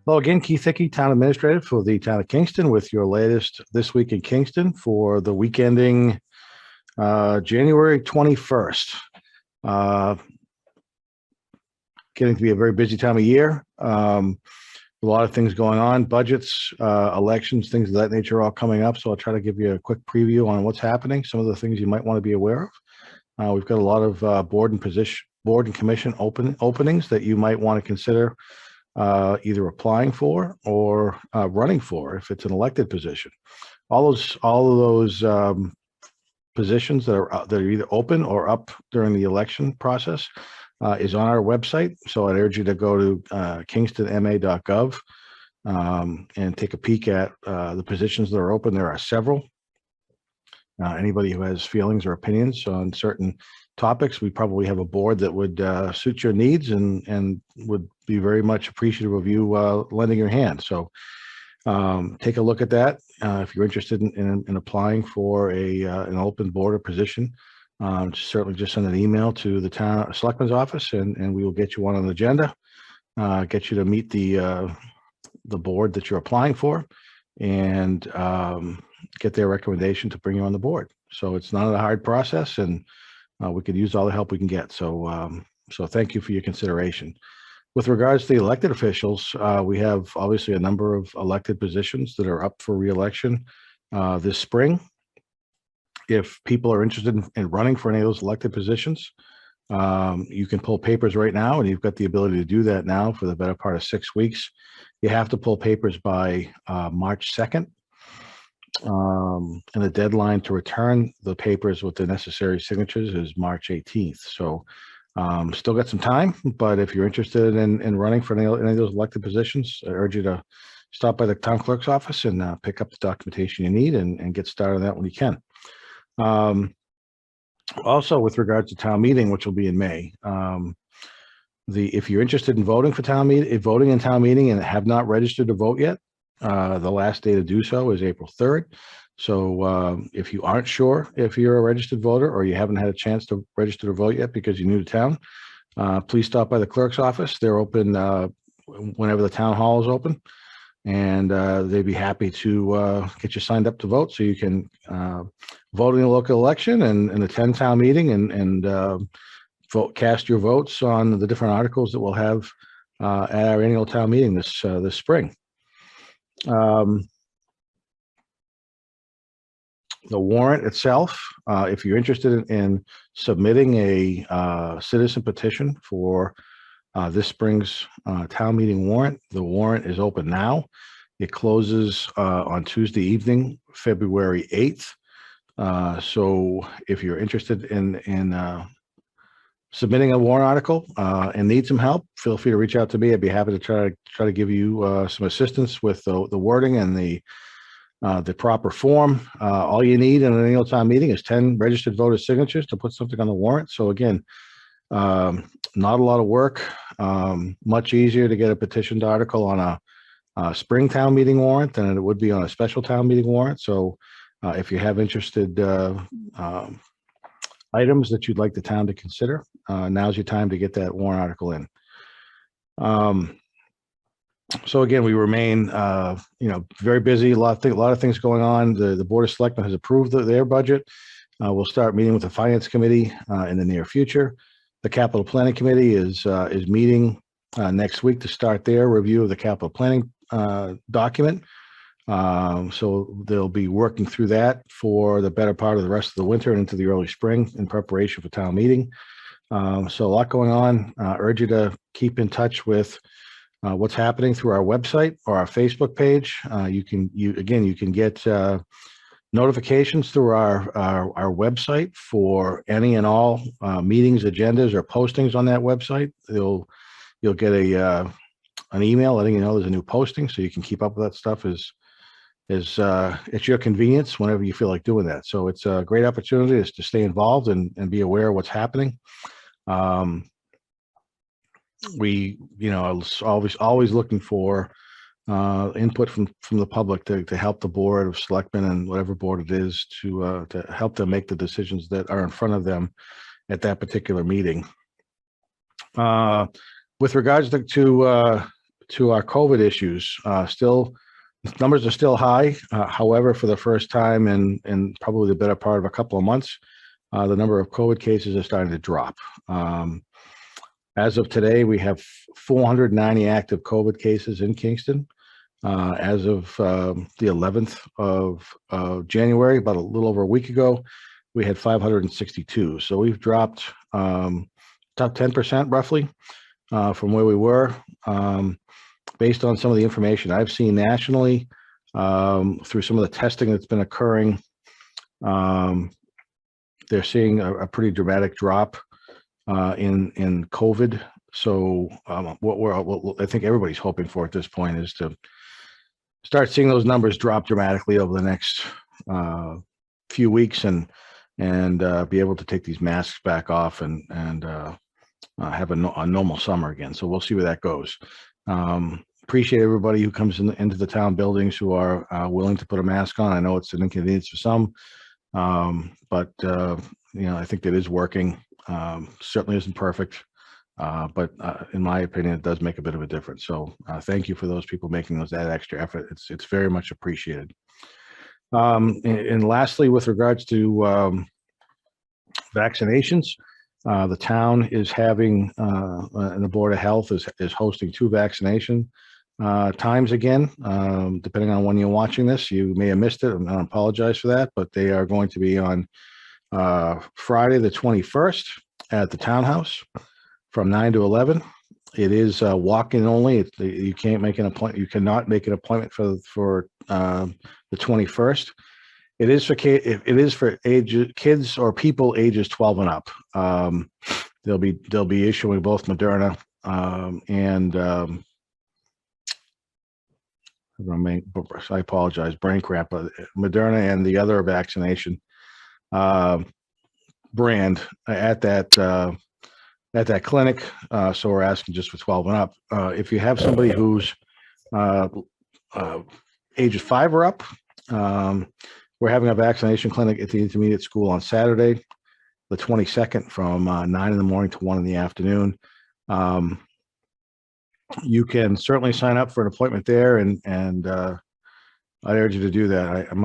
Hello again, Keith Hickey, Town Administrator for the Town of Kingston, with your latest This Week in Kingston for the week ending January 21st. Getting to be a very busy time of year. A lot of things going on, budgets, elections, things of that nature all coming up. So I'll try to give you a quick preview on what's happening, some of the things you might want to be aware of. We've got a lot of board and commission openings that you might want to consider either applying for or running for if it's an elected position. All of those positions that are either open or up during the election process is on our website. So I'd urge you to go to kingstonma.gov and take a peek at the positions that are open. There are several. Anybody who has feelings or opinions on certain topics, we probably have a board that would suit your needs and would be very much appreciative of you lending your hand. So take a look at that. If you're interested in applying for an open board or position, certainly just send an email to the town selectman's office and we will get you on an agenda, get you to meet the board that you're applying for, and get their recommendation to bring you on the board. So it's not a hard process, and we could use all the help we can get. So thank you for your consideration. With regards to the elected officials, we have obviously a number of elected positions that are up for re-election this spring. If people are interested in running for any of those elected positions, you can pull papers right now, and you've got the ability to do that now for the better part of 6 weeks. You have to pull papers by March 2nd. And the deadline to return the papers with the necessary signatures is March 18th. So still got some time, but if you're interested in running for any of those elected positions, I urge you to stop by the town clerk's office and pick up the documentation you need and get started on that when you can. Also, with regards to town meeting, which will be in May, if you're interested in voting for voting in town meeting and have not registered to vote yet, the last day to do so is April 3rd. So if you aren't sure if you're a registered voter or you haven't had a chance to register to vote yet because you're new to town, please stop by the clerk's office. They're open whenever the town hall is open, and they'd be happy to get you signed up to vote so you can vote in a local election and attend town meeting and cast your votes on the different articles that we'll have at our annual town meeting this spring. The warrant itself, if you're interested in submitting a citizen petition for this spring's town meeting warrant, the warrant is open now. It closes on Tuesday evening, February 8th. So if you're interested in submitting a warrant article and need some help, feel free to reach out to me. I'd be happy to try to give you some assistance with the wording and the proper form. All you need in an annual town meeting is 10 registered voter signatures to put something on the warrant. So again, not a lot of work. Much easier to get a petitioned article on a spring town meeting warrant than it would be on a special town meeting warrant. So if you have interested items that you'd like the town to consider, now's your time to get that warrant article in. So again, we remain, very busy. A lot of things going on. The Board of Selectmen has approved their budget. We'll start meeting with the Finance Committee in the near future. The Capital Planning Committee is meeting next week to start their review of the capital planning document. So they'll be working through that for the better part of the rest of the winter and into the early spring in preparation for town meeting. So a lot going on. Urge you to keep in touch with what's happening through our website or our Facebook page. You can get notifications through our website for any and all meetings, agendas, or postings on that website. You'll get an email letting you know there's a new posting, so you can keep up with that stuff at your convenience whenever you feel like doing that. So it's a great opportunity to stay involved and be aware of what's happening. We, always looking for input from the public to help the Board of Selectmen and whatever board it is to help them make the decisions that are in front of them at that particular meeting. With regards to to our COVID issues. Still, numbers are still high. However, for the first time in probably the better part of a couple of months, the number of COVID cases are starting to drop. As of today, we have 490 active COVID cases in Kingston. As of the 11th of January, about a little over a week ago, we had 562. So we've dropped top 10% roughly from where we were. Based on some of the information I've seen nationally, through some of the testing that's been occurring, they're seeing a pretty dramatic drop in COVID. So what I think everybody's hoping for at this point is to start seeing those numbers drop dramatically over the next few weeks and be able to take these masks back off and have a normal summer again. So we'll see where that goes. Appreciate everybody who comes into the town buildings who are willing to put a mask on. I know it's an inconvenience for some, but I think that is working. Certainly isn't perfect, but in my opinion, it does make a bit of a difference. So thank you for those people making that extra effort. It's very much appreciated. And lastly, with regards to vaccinations, the town is having, and the Board of Health is hosting 2 vaccination times again. Depending on when you're watching this, you may have missed it. I apologize for that, but they are going to be on Friday the 21st at the townhouse from 9 to 11. It is walk-in only. You can't make an appointment. You cannot make an appointment for the 21st. It is for kids or people ages 12 and up. They'll be issuing both Moderna and I apologize, brain cramp. Moderna and the other vaccination brand at that clinic. So we're asking just for 12 and up. If you have somebody who's ages 5 or up, we're having a vaccination clinic at the intermediate school on Saturday, the 22nd, from 9 in the morning to 1 in the afternoon. You can certainly sign up for an appointment there, and I urge you to do that.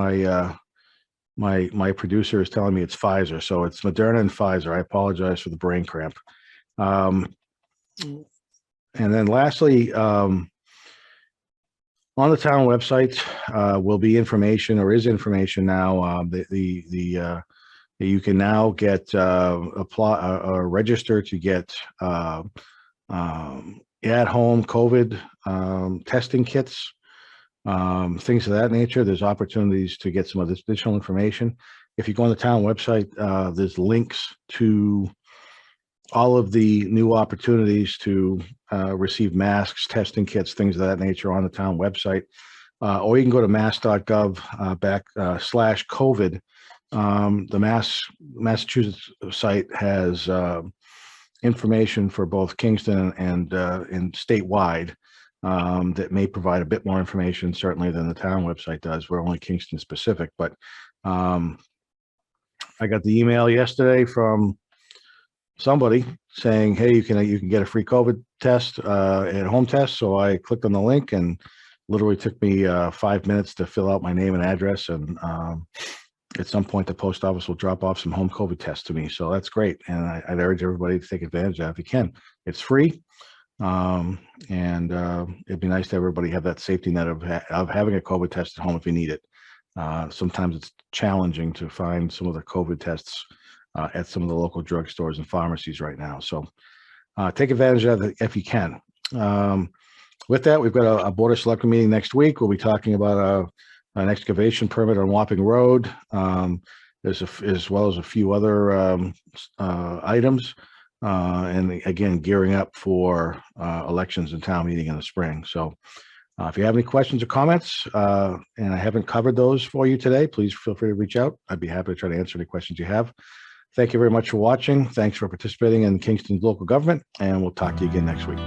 My producer is telling me it's Pfizer, so it's Moderna and Pfizer. I apologize for the brain cramp. And then lastly, on the town website will be information, or is information now, you can now get apply or register to get at-home COVID testing kits, things of that nature. There's opportunities to get some of this additional information. If you go on the town website, there's links to all of the new opportunities to receive masks, testing kits, things of that nature on the town website. Or you can go to mass.gov /COVID. The Massachusetts site has information for both Kingston and statewide that may provide a bit more information, certainly, than the town website does. We're only Kingston specific, but I got the email yesterday from somebody saying, hey, you can get a free COVID test, at home test. So I clicked on the link, and literally took me 5 minutes to fill out my name and address. And at some point, the post office will drop off some home COVID tests to me. So that's great. And I'd urge everybody to take advantage of that if you can. It's free. And it'd be nice to everybody have that safety net of having a COVID test at home if you need it. Sometimes it's challenging to find some of the COVID tests at some of the local drugstores and pharmacies right now. So take advantage of it if you can. With that, we've got a Board of Selectmen meeting next week. We'll be talking about an excavation permit on Wapping Road, as well as a few other items. And again, gearing up for elections and town meeting in the spring. So if you have any questions or comments, and I haven't covered those for you today, please feel free to reach out. I'd be happy to try to answer any questions you have. Thank you very much for watching. Thanks for participating in Kingston's local government, and we'll talk to you again next week.